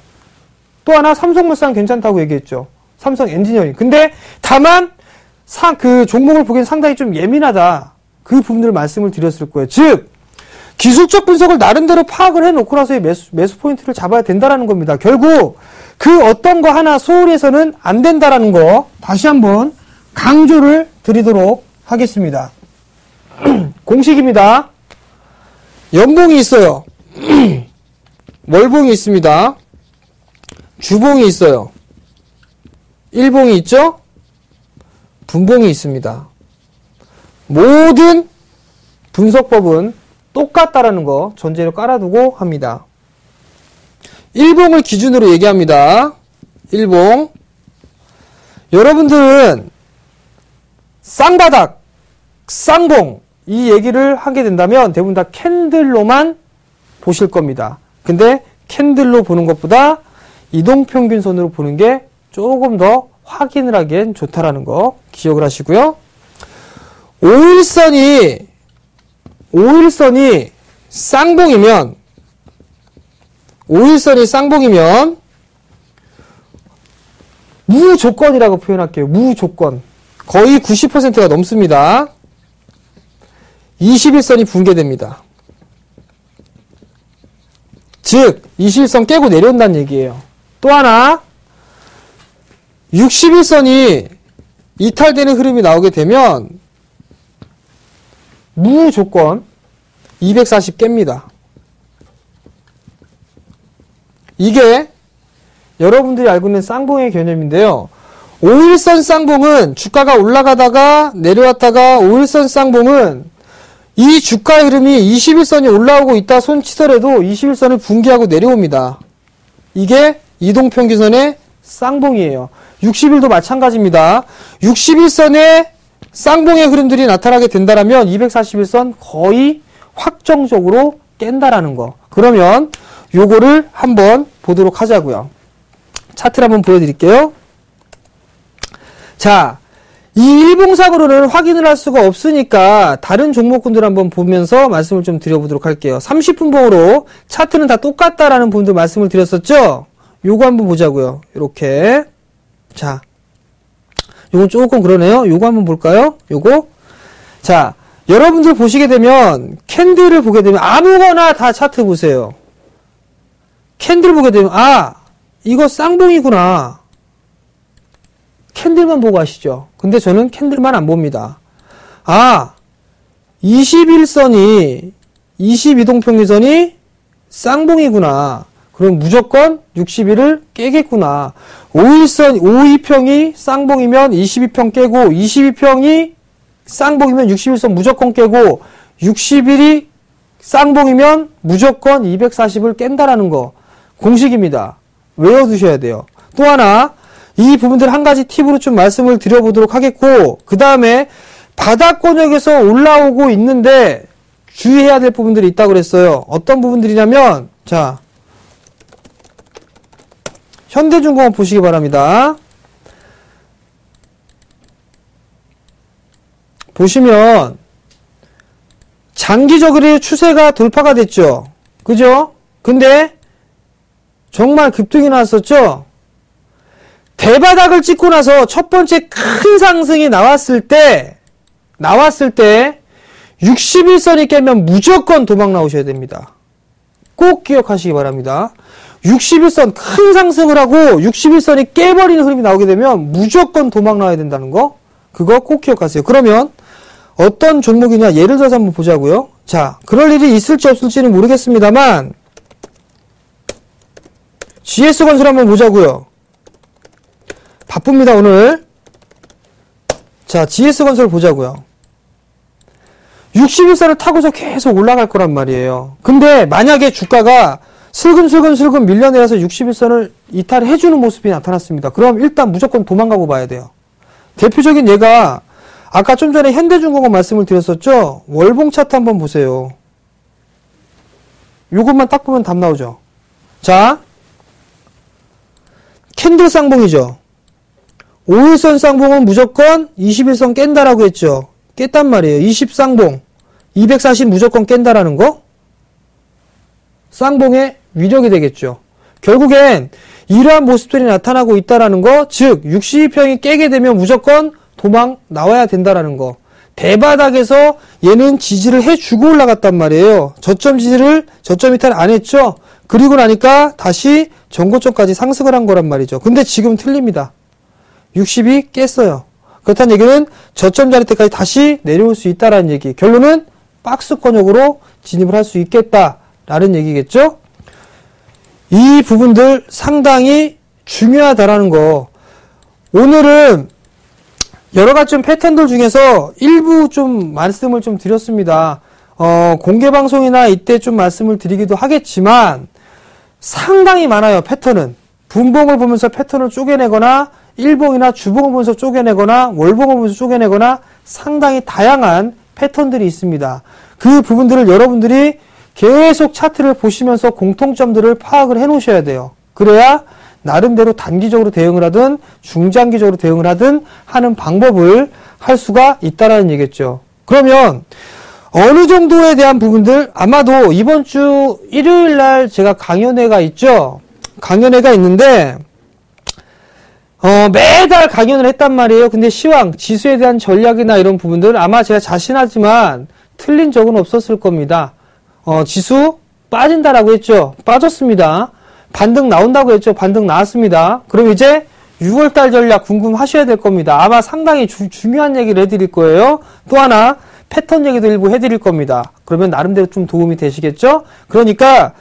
또 하나 삼성물산 괜찮다고 얘기했죠. 삼성 엔지니어링. 근데 다만 그 종목을 보기엔 상당히 좀 예민하다. 그 부분들을 말씀을 드렸을 거예요. 즉 기술적 분석을 나름대로 파악을 해놓고 나서의 매수 포인트를 잡아야 된다라는 겁니다. 결국 그 어떤 거 하나 소홀히 해서는 안 된다라는 거 다시 한번 강조를 드리도록 하겠습니다. 공식입니다. 연봉이 있어요. 월봉이 있습니다. 주봉이 있어요. 일봉이 있죠? 분봉이 있습니다. 모든 분석법은 똑같다라는 거 전제로 깔아두고 합니다. 일봉을 기준으로 얘기합니다. 일봉. 여러분들은 쌍바닥, 쌍봉 이 얘기를 하게 된다면 대부분 다 캔들로만 보실 겁니다. 근데 캔들로 보는 것보다 이동평균선으로 보는 게 조금 더 확인을 하기엔 좋다라는 거 기억을 하시고요. 5일선이 쌍봉이면 5일선이 쌍봉이면 무조건이라고 표현할게요. 무조건. 거의 90%가 넘습니다. 21선이 붕괴됩니다. 즉 21선 깨고 내려온다는 얘기예요. 또 하나 61선이 이탈되는 흐름이 나오게 되면 무조건 240 깹니다. 이게 여러분들이 알고 있는 쌍봉의 개념인데요. 5일선 쌍봉은 주가가 올라가다가 내려왔다가 5일선 쌍봉은 이 주가 흐름이 21선이 올라오고 있다 손치더라도 21선을 붕괴하고 내려옵니다. 이게 이동평균선의 쌍봉이에요. 60일도 마찬가지입니다. 61선의 쌍봉의 흐름들이 나타나게 된다면 241선 거의 확정적으로 깬다라는 거. 그러면 요거를 한번 보도록 하자고요. 차트를 한번 보여드릴게요. 자, 이 일봉상으로는 확인을 할 수가 없으니까 다른 종목군들 한번 보면서 말씀을 좀 드려보도록 할게요. 30분봉으로 차트는 다 똑같다라는 부분도 말씀을 드렸었죠? 요거 한번 보자고요. 요렇게. 자, 요건 조금 그러네요. 요거 한번 볼까요? 요거. 자, 여러분들 보시게 되면 캔들을 보게 되면 아무거나 다 차트 보세요. 캔들 보게 되면 이거 쌍봉이구나. 캔들만 보고 하시죠. 근데 저는 캔들만 안 봅니다. 21선이 22동평균선이 쌍봉이구나. 그럼 무조건 60일을 깨겠구나. 5일평이 쌍봉이면 22평 깨고 22평이 쌍봉이면 61선 무조건 깨고 60일이 쌍봉이면 무조건 240을 깬다라는 거 공식입니다. 외워두셔야 돼요. 또 하나 이 부분들 한 가지 팁으로 좀 말씀을 드려보도록 하겠고 그 다음에 바닥권역에서 올라오고 있는데 주의해야 될 부분들이 있다고 그랬어요. 어떤 부분들이냐면 자 현대중공업 보시기 바랍니다. 보시면 장기적으로 추세가 돌파가 됐죠. 그죠? 근데 정말 급등이 나왔었죠. 대바닥을 찍고 나서 첫 번째 큰 상승이 나왔을 때 61선이 깨면 무조건 도망 나오셔야 됩니다. 꼭 기억하시기 바랍니다. 61선 큰 상승을 하고 61선이 깨버리는 흐름이 나오게 되면 무조건 도망 나와야 된다는 거, 그거 꼭 기억하세요. 그러면 어떤 종목이냐, 예를 들어서 한번 보자고요. 자, 그럴 일이 있을지 없을지는 모르겠습니다만 GS건설 한번 보자고요. 바쁩니다 오늘. 자, GS건설 보자고요. 61선을 타고서 계속 올라갈 거란 말이에요. 근데 만약에 주가가 슬금슬금 밀려내려서 61선을 이탈해주는 모습이 나타났습니다. 그럼 일단 무조건 도망가고 봐야 돼요. 대표적인 예가 아까 좀 전에 현대중공업 말씀을 드렸었죠. 월봉 차트 한번 보세요. 요것만 딱 보면 답 나오죠. 자, 캔들 쌍봉이죠. 5일선 쌍봉은 무조건 21선 깬다라고 했죠. 깼단 말이에요. 20쌍봉 240 무조건 깬다라는 거, 쌍봉의 위력이 되겠죠. 결국엔 이러한 모습들이 나타나고 있다라는 거, 즉 62평이 깨게 되면 무조건 도망 나와야 된다라는 거. 대바닥에서 얘는 지지를 해주고 올라갔단 말이에요. 저점 이탈 안 했죠. 그리고 나니까 다시 전고점까지 상승을 한 거란 말이죠. 근데 지금 틀립니다. 60이 깼어요. 그렇다는 얘기는 저점 자리 때까지 다시 내려올 수 있다라는 얘기. 결론은 박스권역으로 진입을 할 수 있겠다라는 얘기겠죠. 이 부분들 상당히 중요하다라는 거. 오늘은 여러 가지 좀 패턴들 중에서 일부 좀 말씀을 좀 드렸습니다. 공개 방송이나 이때 좀 말씀을 드리기도 하겠지만 상당히 많아요. 패턴은. 분봉을 보면서 패턴을 쪼개내거나 일봉이나 주봉을 보면서 쪼개내거나 월봉을 보면서 쪼개내거나 상당히 다양한 패턴들이 있습니다. 그 부분들을 여러분들이 계속 차트를 보시면서 공통점들을 파악을 해 놓으셔야 돼요. 그래야 나름대로 단기적으로 대응을 하든 중장기적으로 대응을 하든 하는 방법을 할 수가 있다라는 얘기겠죠. 그러면 어느 정도에 대한 부분들, 아마도 이번 주 일요일 날 제가 강연회가 있죠. 강연회가 있는데 매달 강연을 했단 말이에요. 근데 시황, 지수에 대한 전략이나 이런 부분들 아마 제가 자신하지만 틀린 적은 없었을 겁니다. 지수 빠진다라고 했죠. 빠졌습니다. 반등 나온다고 했죠. 반등 나왔습니다. 그럼 이제 6월달 전략 궁금하셔야 될 겁니다. 아마 상당히 중요한 얘기를 해드릴 거예요. 또 하나 패턴 얘기도 일부 해드릴 겁니다. 그러면 나름대로 좀 도움이 되시겠죠? 그러니까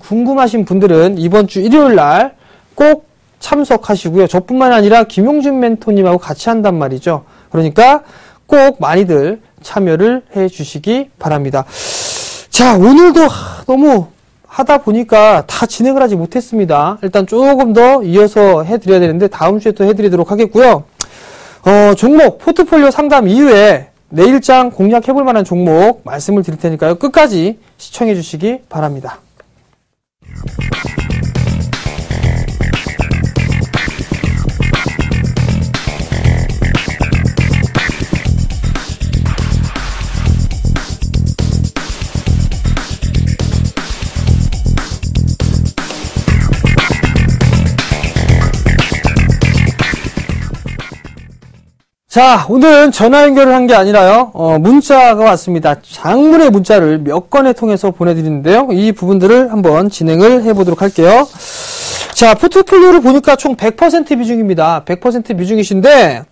궁금하신 분들은 이번 주 일요일 날 꼭 참석하시고요. 저뿐만 아니라 김용준 멘토님하고 같이 한단 말이죠. 그러니까 꼭 많이들 참여를 해 주시기 바랍니다. 자, 오늘도 너무 하다 보니까 다 진행을 하지 못했습니다. 일단 조금 더 이어서 해드려야 되는데 다음 주에 또 해드리도록 하겠고요. 종목 포트폴리오 상담 이후에 내일장 공략해볼 만한 종목 말씀을 드릴 테니까요. 끝까지 시청해 주시기 바랍니다. 자, 오늘은 전화 연결을 한 게 아니라요, 문자가 왔습니다. 장문의 문자를 몇 건에 통해서 보내드리는데요. 이 부분들을 한번 진행을 해보도록 할게요. 자, 포트폴리오를 보니까 총 100% 비중입니다. 100% 비중이신데,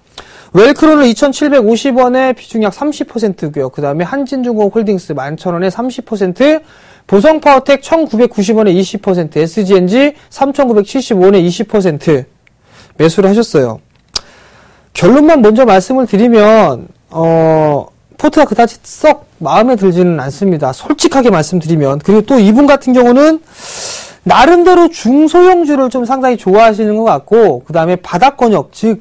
웰크론을 2,750원에 비중 약 30%고요. 그 다음에 한진중공업 홀딩스 11,000원에 30%, 보성파워텍 1,990원에 20%, SGNG 3,975원에 20% 매수를 하셨어요. 결론만 먼저 말씀을 드리면 포트가 그다지 썩 마음에 들지는 않습니다. 솔직하게 말씀드리면. 그리고 또 이분 같은 경우는 나름대로 중소형주를 좀 상당히 좋아하시는 것 같고, 그 다음에 바닥권역, 즉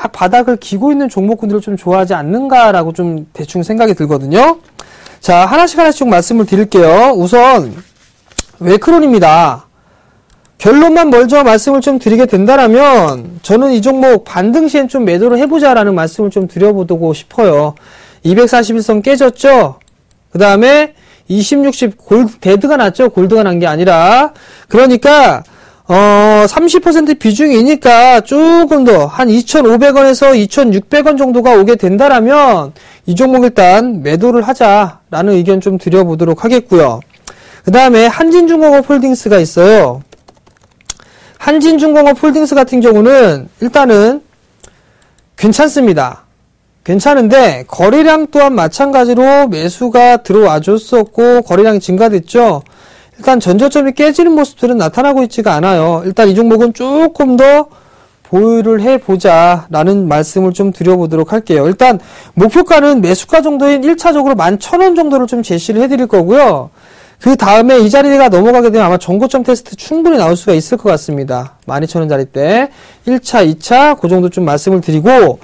막 바닥을 기고 있는 종목군들을 좀 좋아하지 않는가라고 좀 대충 생각이 들거든요. 자, 하나씩 말씀을 드릴게요. 우선 웰크론입니다. 결론만 먼저 말씀을 좀 드리게 된다라면 저는 이 종목 반등 시엔 좀 매도를 해보자라는 말씀을 좀 드려보고 싶어요. 241선 깨졌죠? 그 다음에 20, 60 데드가 났죠? 골드가 난 게 아니라. 그러니까 30% 비중이니까 조금 더 한 2,500원에서 2,600원 정도가 오게 된다라면 이 종목 일단 매도를 하자라는 의견 좀 드려보도록 하겠고요. 그 다음에 한진중공업 홀딩스가 있어요. 한진중공업 홀딩스 같은 경우는 일단은 괜찮습니다. 괜찮은데 거래량 또한 마찬가지로 매수가 들어와 줬었고 거래량이 증가됐죠. 일단 전저점이 깨지는 모습들은 나타나고 있지가 않아요. 일단 이 종목은 조금 더 보유를 해보자 라는 말씀을 좀 드려보도록 할게요. 일단 목표가는 매수가 정도인 1차적으로 11,000원 정도를 좀 제시를 해드릴 거고요. 그 다음에 이 자리가 넘어가게 되면 아마 전고점 테스트 충분히 나올 수가 있을 것 같습니다. 12,000원짜리 때 1차, 2차 그 정도 좀 말씀을 드리고,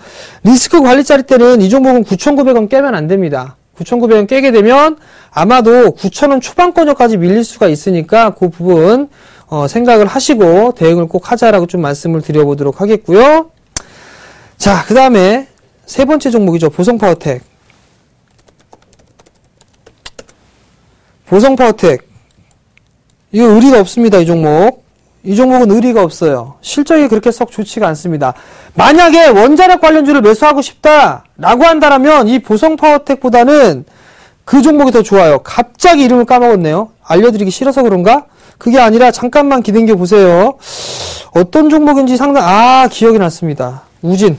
리스크 관리짜리 때는 이 종목은 9,900원 깨면 안 됩니다. 9,900원 깨게 되면 아마도 9,000원 초반권역까지 밀릴 수가 있으니까 그 부분 생각을 하시고 대응을 꼭 하자라고 좀 말씀을 드려보도록 하겠고요. 자, 그 다음에 세 번째 종목이죠. 보성파워텍. 보성파워텍. 이거 의리가 없습니다. 이 종목. 이 종목은 의리가 없어요. 실적이 그렇게 썩 좋지가 않습니다. 만약에 원자력 관련주를 매수하고 싶다라고 한다면 이 보성파워텍보다는 그 종목이 더 좋아요. 갑자기 이름을 까먹었네요. 알려드리기 싫어서 그런가? 그게 아니라 잠깐만 기대겨 보세요. 어떤 종목인지 기억이 났습니다. 우진.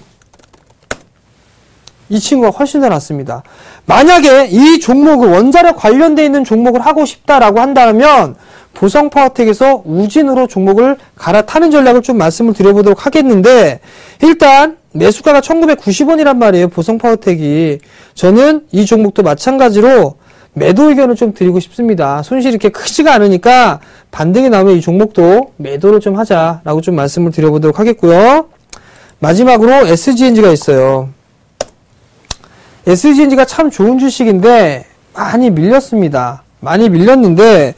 이 친구가 훨씬 더 낫습니다. 만약에 이 종목을 원자력 관련되어 있는 종목을 하고 싶다라고 한다면 보성파워텍에서 우진으로 종목을 갈아타는 전략을 좀 말씀을 드려보도록 하겠는데, 일단 매수가가 1990원이란 말이에요. 보성파워텍이. 저는 이 종목도 마찬가지로 매도 의견을 좀 드리고 싶습니다. 손실이 이렇게 크지가 않으니까 반등이 나오면 이 종목도 매도를 좀 하자라고 좀 말씀을 드려보도록 하겠고요. 마지막으로 SGNG가 있어요. SGNG가 참 좋은 주식인데 많이 밀렸습니다. 많이 밀렸는데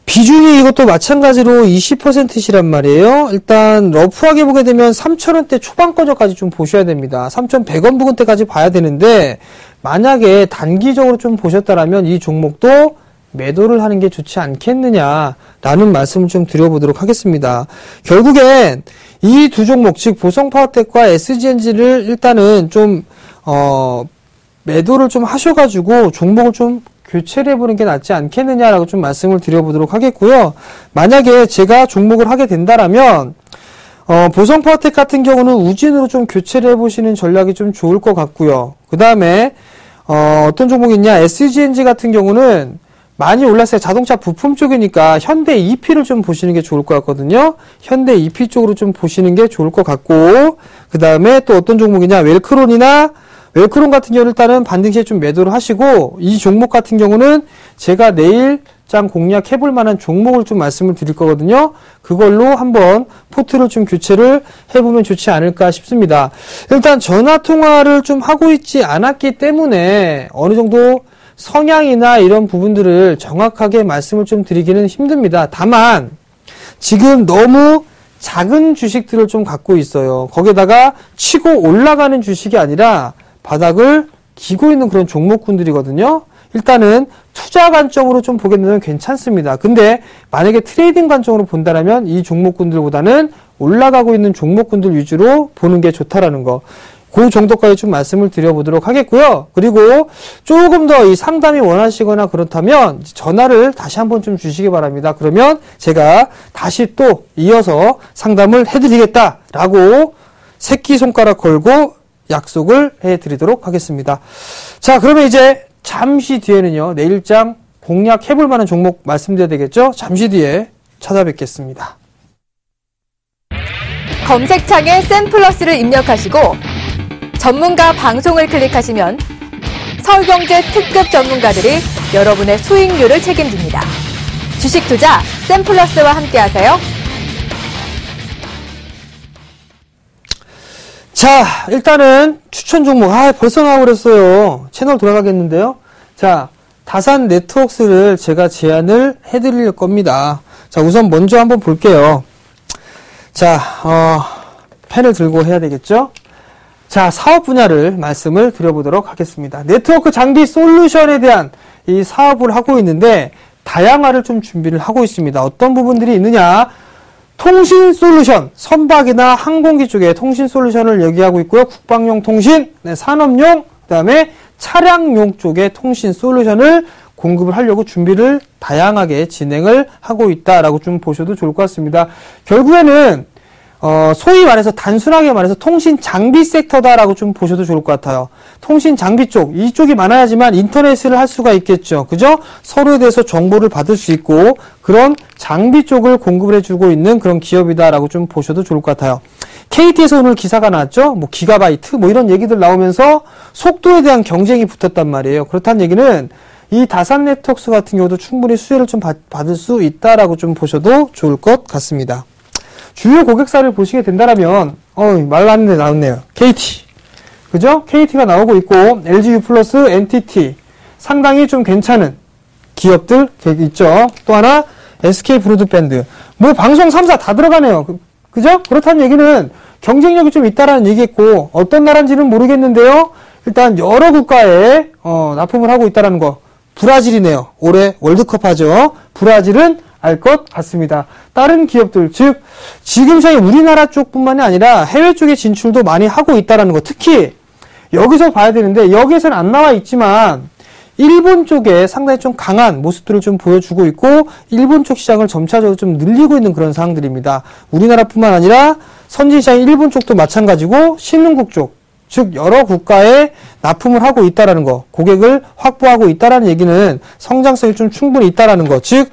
비중이 이것도 마찬가지로 20%시란 말이에요. 일단 러프하게 보게 되면 3,000원대 초반권역까지 좀 보셔야 됩니다. 3,100원 부근대까지 봐야 되는데, 만약에 단기적으로 좀 보셨다라면 이 종목도 매도를 하는 게 좋지 않겠느냐라는 말씀을 좀 드려보도록 하겠습니다. 결국엔 이 두 종목, 즉 보성파워텍과 SGNG를 일단은 좀 매도를 좀 하셔가지고 종목을 좀 교체를 해보는 게 낫지 않겠느냐라고 좀 말씀을 드려보도록 하겠고요. 만약에 제가 종목을 하게 된다라면 보성파워텍 같은 경우는 우진으로 좀 교체를 해보시는 전략이 좀 좋을 것 같고요. 그 다음에 어떤 종목이 있냐, SGNG 같은 경우는 많이 올랐어요. 자동차 부품 쪽이니까 현대 EP를 좀 보시는 게 좋을 것 같거든요. 현대 EP 쪽으로 좀 보시는 게 좋을 것 같고, 그 다음에 또 어떤 종목이냐, 웰크론 같은 경우는 일단은 반등 시에 좀 매도를 하시고, 이 종목 같은 경우는 제가 내일장 공략해볼 만한 종목을 좀 말씀을 드릴 거거든요. 그걸로 한번 포트를 좀 교체를 해보면 좋지 않을까 싶습니다. 일단 전화통화를 좀 하고 있지 않았기 때문에 어느 정도 성향이나 이런 부분들을 정확하게 말씀을 좀 드리기는 힘듭니다. 다만 지금 너무 작은 주식들을 좀 갖고 있어요. 거기다가 치고 올라가는 주식이 아니라 바닥을 기고 있는 그런 종목군들이거든요. 일단은 투자 관점으로 좀 보게 되면 괜찮습니다. 근데 만약에 트레이딩 관점으로 본다면 이 종목군들보다는 올라가고 있는 종목군들 위주로 보는 게 좋다라는 거. 그 정도까지 좀 말씀을 드려보도록 하겠고요. 그리고 조금 더 이 상담이 원하시거나 그렇다면 전화를 다시 한번 좀 주시기 바랍니다. 그러면 제가 다시 또 이어서 상담을 해드리겠다라고 새끼손가락 걸고 약속을 해드리도록 하겠습니다. 자, 그러면 이제 잠시 뒤에는요, 내일장 공략해볼 만한 종목 말씀드려야 되겠죠? 잠시 뒤에 찾아뵙겠습니다. 검색창에 샘플러스를 입력하시고 전문가 방송을 클릭하시면 서울경제 특급 전문가들이 여러분의 수익률을 책임집니다. 주식 투자 샘플러스와 함께하세요. 자, 일단은 추천 종목, 벌써 나와버렸어요. 채널 돌아가겠는데요. 자, 다산 네트워크스를 제가 제안을 해드릴 겁니다. 자, 우선 먼저 한번 볼게요. 자, 펜을 들고 해야 되겠죠? 자, 사업 분야를 말씀을 드려보도록 하겠습니다. 네트워크 장비 솔루션에 대한 이 사업을 하고 있는데 다양화를 좀 준비를 하고 있습니다. 어떤 부분들이 있느냐? 통신 솔루션, 선박이나 항공기 쪽에 통신 솔루션을 얘기하고 있고요. 국방용 통신, 네, 산업용, 그 다음에 차량용 쪽에 통신 솔루션을 공급을 하려고 준비를 다양하게 진행을 하고 있다라고 좀 보셔도 좋을 것 같습니다. 결국에는 소위 말해서 단순하게 말해서 통신 장비 섹터다라고 좀 보셔도 좋을 것 같아요. 통신 장비 쪽, 이쪽이 많아야지만 인터넷을 할 수가 있겠죠. 그죠? 서로에 대해서 정보를 받을 수 있고 그런 장비 쪽을 공급을 해주고 있는 그런 기업이다라고 좀 보셔도 좋을 것 같아요. KT에서 오늘 기사가 나왔죠. 뭐 기가바이트 뭐 이런 얘기들 나오면서 속도에 대한 경쟁이 붙었단 말이에요. 그렇다는 얘기는 이 다산 네트워크스 같은 경우도 충분히 수혜를 좀 받을 수 있다라고 좀 보셔도 좋을 것 같습니다. 주요 고객사를 보시게 된다면, 말 많은데 나왔네요. KT. 그죠? KT가 나오고 있고, LGU 플러스, NTT. 상당히 좀 괜찮은 기업들 있죠. 또 하나, SK 브로드밴드. 뭐, 방송 3사 다 들어가네요. 그죠? 그렇다는 얘기는 경쟁력이 좀 있다라는 얘기겠고, 어떤 나라인지는 모르겠는데요. 일단, 여러 국가에, 납품을 하고 있다라는 거. 브라질이네요. 올해 월드컵 하죠. 브라질은 알 것 같습니다. 다른 기업들, 즉 지금 사이 우리나라 쪽뿐만이 아니라 해외 쪽에 진출도 많이 하고 있다는 거. 특히 여기서 봐야 되는데 여기에서는 안 나와 있지만 일본 쪽에 상당히 좀 강한 모습들을 좀 보여주고 있고 일본 쪽 시장을 점차적으로 좀 늘리고 있는 그런 상황들입니다. 우리나라뿐만 아니라 선진시장인 일본 쪽도 마찬가지고 신흥국 쪽, 즉 여러 국가에 납품을 하고 있다는 거, 고객을 확보하고 있다는 얘기는 성장성이 좀 충분히 있다는 거, 즉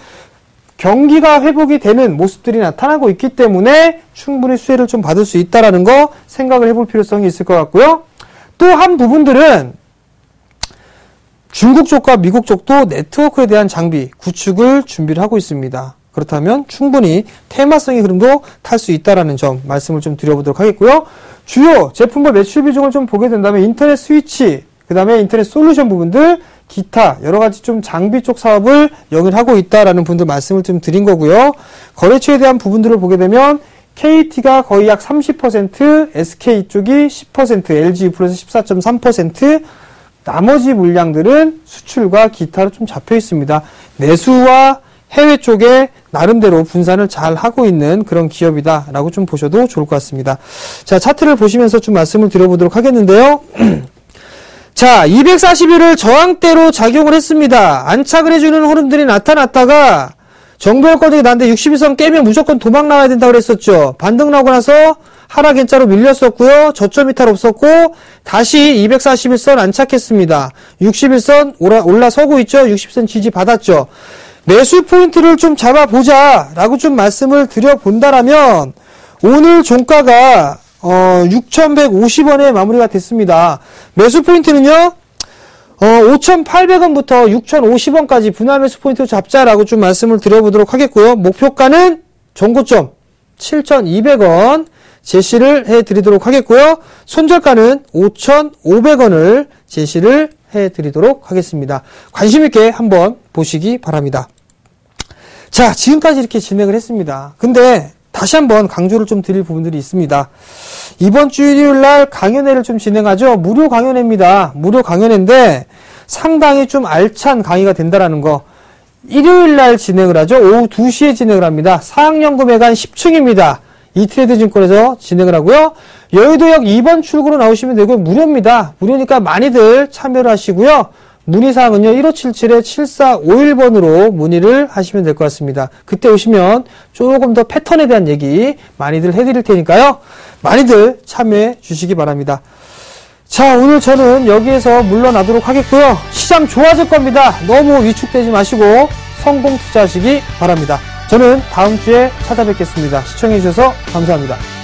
경기가 회복이 되는 모습들이 나타나고 있기 때문에 충분히 수혜를 좀 받을 수 있다는 거 생각을 해볼 필요성이 있을 것 같고요. 또 한 부분들은 중국 쪽과 미국 쪽도 네트워크에 대한 장비 구축을 준비를 하고 있습니다. 그렇다면 충분히 테마성의 흐름도 탈 수 있다는 점 말씀을 좀 드려보도록 하겠고요. 주요 제품별 매출 비중을 좀 보게 된다면 인터넷 스위치, 그 다음에 인터넷 솔루션 부분들, 기타 여러 가지 좀 장비 쪽 사업을 영위하고 있다라는 분들 말씀을 좀 드린 거고요. 거래처에 대한 부분들을 보게 되면 KT가 거의 약 30%, SK 쪽이 10%, LG 플러스 14.3%, 나머지 물량들은 수출과 기타로 좀 잡혀 있습니다. 내수와 해외 쪽에 나름대로 분산을 잘 하고 있는 그런 기업이다라고 좀 보셔도 좋을 것 같습니다. 자, 차트를 보시면서 좀 말씀을 드려보도록 하겠는데요. 자, 240일을 저항대로 작용을 했습니다. 안착을 해주는 흐름들이 나타났다가 정도일 거덕이 난데 60일선 깨면 무조건 도망 나와야 된다고 그랬었죠. 반등 나오고 나서 하락 N자로 밀렸었고요. 저점 이탈 없었고 다시 241선 안착했습니다. 60일선 올라서고 있죠. 60선 지지 받았죠. 매수 포인트를 좀 잡아보자 라고 좀 말씀을 드려본다라면 오늘 종가가 6,150원에 마무리가 됐습니다. 매수 포인트는요, 5,800원부터 6,050원까지 분할 매수 포인트로 잡자라고 좀 말씀을 드려보도록 하겠고요. 목표가는 전고점 7,200원 제시를 해드리도록 하겠고요. 손절가는 5,500원을 제시를 해드리도록 하겠습니다. 관심있게 한번 보시기 바랍니다. 자, 지금까지 이렇게 진행을 했습니다. 근데 다시 한번 강조를 좀 드릴 부분들이 있습니다. 이번 주 일요일날 강연회를 좀 진행하죠. 무료 강연회입니다. 무료 강연회인데 상당히 좀 알찬 강의가 된다라는 거. 일요일날 진행을 하죠. 오후 2시에 진행을 합니다. 사학연구회관 10층입니다. 이트레이드 증권에서 진행을 하고요. 여의도역 2번 출구로 나오시면 되고요. 무료입니다. 무료니까 많이들 참여를 하시고요. 문의사항은요, 1577-7451번으로 문의를 하시면 될 것 같습니다. 그때 오시면 조금 더 패턴에 대한 얘기 많이들 해드릴 테니까요. 많이들 참여해 주시기 바랍니다. 자, 오늘 저는 여기에서 물러나도록 하겠고요. 시장 좋아질 겁니다. 너무 위축되지 마시고 성공 투자하시기 바랍니다. 저는 다음 주에 찾아뵙겠습니다. 시청해 주셔서 감사합니다.